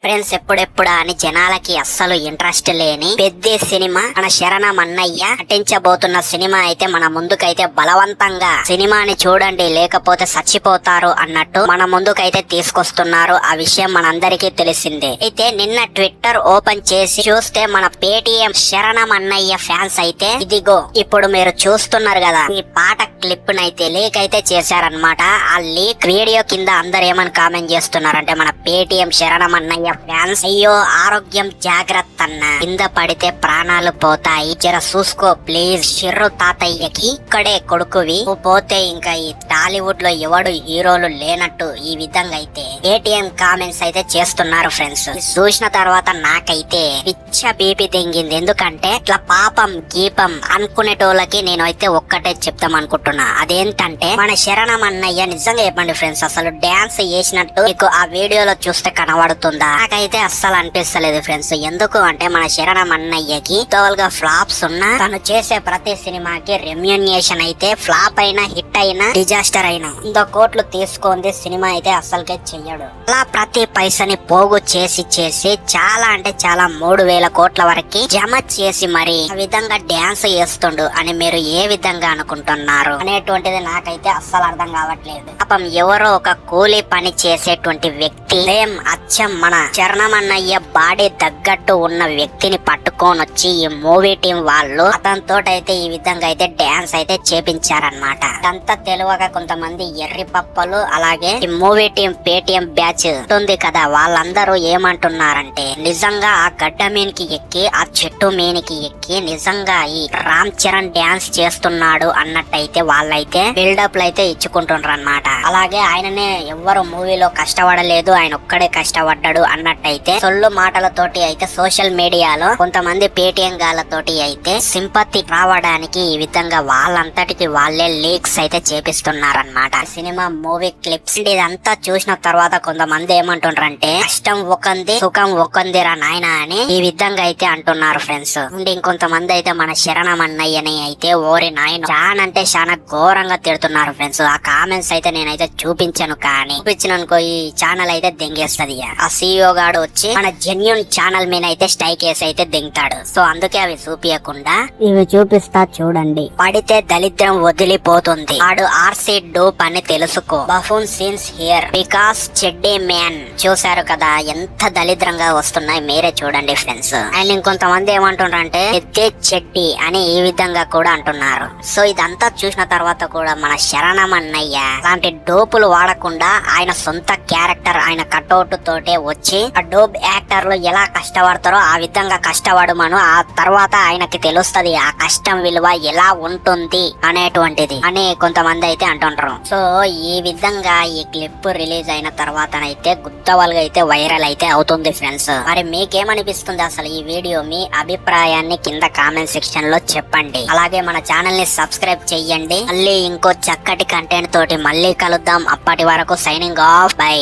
Friends ఎప్పుడెప్పుడా అని జనాలకి అస్సలు ఇంట్రెస్ట్ లేని పెద్ద సినిమా మన శరణం అన్నయ్య నటించబోతున్న సినిమా అయితే మన ముందుకైతే బలవంతంగా సినిమాని చూడండి లేకపోతే చచ్చిపోతారు అన్నట్టు మన ముందుకైతే తీసుకొస్తున్నారు. ఆ విషయం మనందరికీ తెలిసిందే. అయితే నిన్న ట్విట్టర్ ఓపెన్ చేసి చూస్తే మన పేటిఎం శరణం అన్నయ్య ఫ్యాన్స్ అయితే ఇదిగో ఇప్పుడు మీరు చూస్తున్నారు కదా ఈ పాట క్లిప్ నైతే లీక్ అయితే చేశారనమాట. ఆ లీక్ వీడియో కింద అందరు ఏమని కామెంట్ చేస్తున్నారంటే మన పేటిఎం శరణం అన్నయ్య ఫ్యాన్స్ అయ్యో ఆరోగ్యం జాగ్రత్త అన్న, కింద పడితే ప్రాణాలు పోతాయి, జర చూసుకో ప్లీజ్, షిర్రు తాతయ్యకి ఇక్కడే కొడుకువి, పోతే ఇంకా ఈ టాలీవుడ్ లో ఎవడు హీరోలు లేనట్టు ఈ విధంగా అయితే పేటిఎం కామెంట్స్ అయితే చేస్తున్నారు ఫ్రెండ్స్. చూసిన తర్వాత నాకైతే పిచ్చ బీపీ తెంగింది. ఎందుకంటే ఇట్లా పాపం గీపం అనుకునేటోళ్ళకి నేను అయితే ఒక్కటే చెప్తాం అనుకుంటున్నా. అదేంటంటే మన శరణం అన్నయ్య నిజంగా చెప్పండి ఫ్రెండ్స్, అసలు డాన్స్ చేసినట్టు మీకు ఆ వీడియోలో చూస్తే కనబడుతుందా? నాకైతే అస్సలు అనిపిస్తలేదు ఫ్రెండ్స్. ఎందుకు అంటే మన శరణం అన్నయ్యకి తోలుగా ఫ్లాప్స్ ఉన్నా తను చేసే ప్రతి సినిమాకి రెమ్యూనియేషన్ అయితే ఫ్లాప్ అయినా హిట్ అయినా డిజాస్టర్ అయినా 100 కోట్లు తీసుకుంది సినిమా అయితే అస్సలకే చెయ్యడు. అలా ప్రతి పైసని పోగు చేసి చాలా అంటే చాలా 3000 కోట్ల వరకు జమ చేసి మరి ఆ విధంగా డాన్స్ చేస్తుండు అని మీరు ఏ విధంగా అనుకుంటున్నారు అనేటువంటిది నాకైతే అస్సలు అర్థం కావట్లేదు. పాపం ఎవరో ఒక కూలీ పని చేసేటువంటి వ్యక్తి అచ్చం మన శరణం అన్నయ్య బాడీ తగ్గట్టు ఉన్న వ్యక్తిని పట్టుకొని వచ్చి ఈ మూవీ టీం వాళ్ళు అతనితో అయితే ఈ విధంగా అయితే డాన్స్ అయితే చేపించారనమాట. అంతా తెలియక కొంతమంది ఎర్రి పప్పలు అలాగే ఈ మూవీ టీం పేటిఎం బ్యాచ్ ఉంది కదా, వాళ్ళందరూ ఏమంటున్నారంటే నిజంగా ఆ గడ్డ మీనికి ఎక్కి ఆ చెట్టు మీనికి ఎక్కి నిజంగా ఈ రామ్ చరణ్ డాన్స్ చేస్తున్నాడు అన్నట్టయితే వాళ్ళైతే బిల్డప్ అయితే ఇచ్చుకుంటున్నారు అనమాట. అలాగే ఆయననే ఎవ్వరు మూవీలో కష్టపడలేదు, ఆయన ఒక్కడే కష్టపడ్డాడు అన్నట్టయితే సొల్లు మాటలతోటి అయితే సోషల్ మీడియాలో కొంతమంది పేటిఎం గాళ్ళతోటి అయితే సింపతి రావడానికి ఈ విధంగా వాళ్ళంతటికి వాళ్ళే లీక్స్ అయితే చేపిస్తున్నారన్నమాట. సినిమా మూవీ క్లిప్స్ ఇదంతా చూసిన తర్వాత కొంతమంది ఏమంటుండ్రంటే కష్టం ఒకంది సుఖం ఒకందిరా నాయన అని ఈ విధంగా అయితే అంటున్నారు ఫ్రెండ్స్. అండ్ ఇంకొంతమంది అయితే మన శరణం అన్నయ్యని అయితే ఓరి నాయన చాలా అంటే చాలా ఘోరంగా తిడుతున్నారు ఫ్రెండ్స్. ఆ కామెంట్స్ అయితే నేనైతే చూపించాను, కానీ చూపించిననుకో ఈ ఛానల్ అయితే దెంగేస్తుంది. ఆ CEO గాడు వచ్చి మన జెన్యూన్ ఛానల్ మీద అయితే స్ట్రైక్ వేసి అయితే దింగుతాడు. సో అందుకే అవి చూపించకుండా ఇవి చూపిస్తా చూడండి. పడితే దరిద్రం వదిలిపోతుంది, ఆడు ఆర్సీ డూప్ అని తెలుసుకో, బఫూన్ సీన్స్ హియర్ బికాస్ చెడ్డీ మ్యాన్. చూసారు కదా ఎంత దరిద్రంగా వస్తున్నాయి, మీరే చూడండి ఫ్రెండ్స్. అండ్ ఇంకొంతమంది ఏమంటున్నారంటే పెద్దే చెడ్డీ అని ఈ విధంగా కూడా అంటున్నారు. సో ఇదంతా చూసిన తర్వాత కూడా మన శరణం అన్నయ్య అలాంటి డోపులు వాడకుండా ఆయన సొంత క్యారెక్టర్ ఆయన కట్అవుట్ తోటే వచ్చి ఆ డోప్ యాక్టర్లు ఎలా కష్టపడతారో ఆ విధంగా కష్టపడమను, ఆ తర్వాత ఆయనకి తెలుస్తది ఆ కష్టం విలువ ఎలా ఉంటుంది అనేటువంటిది అని కొంతమంది అయితే అంటుంటారు. సో ఈ విధంగా ఈ క్లిప్ రిలీజ్ అయిన తర్వాత అయితే గుత్తవల్గా అయితే వైరల్ అయితే అవుతుంది ఫ్రెండ్స్. మరి మీకేమనిపిస్తుంది అసలు ఈ వీడియో? మీ అభిప్రాయాన్ని కింద కామెంట్ సెక్షన్ లో చెప్పండి. అలాగే మన ఛానల్ ని సబ్స్క్రైబ్ చెయ్యండి. మళ్ళీ ఇంకో చక్కటి కంటెంట్ తోటి మళ్ళీ కలుద్దాం. అప్పటి వరకు సైనింగ్ ఆఫ్, బై.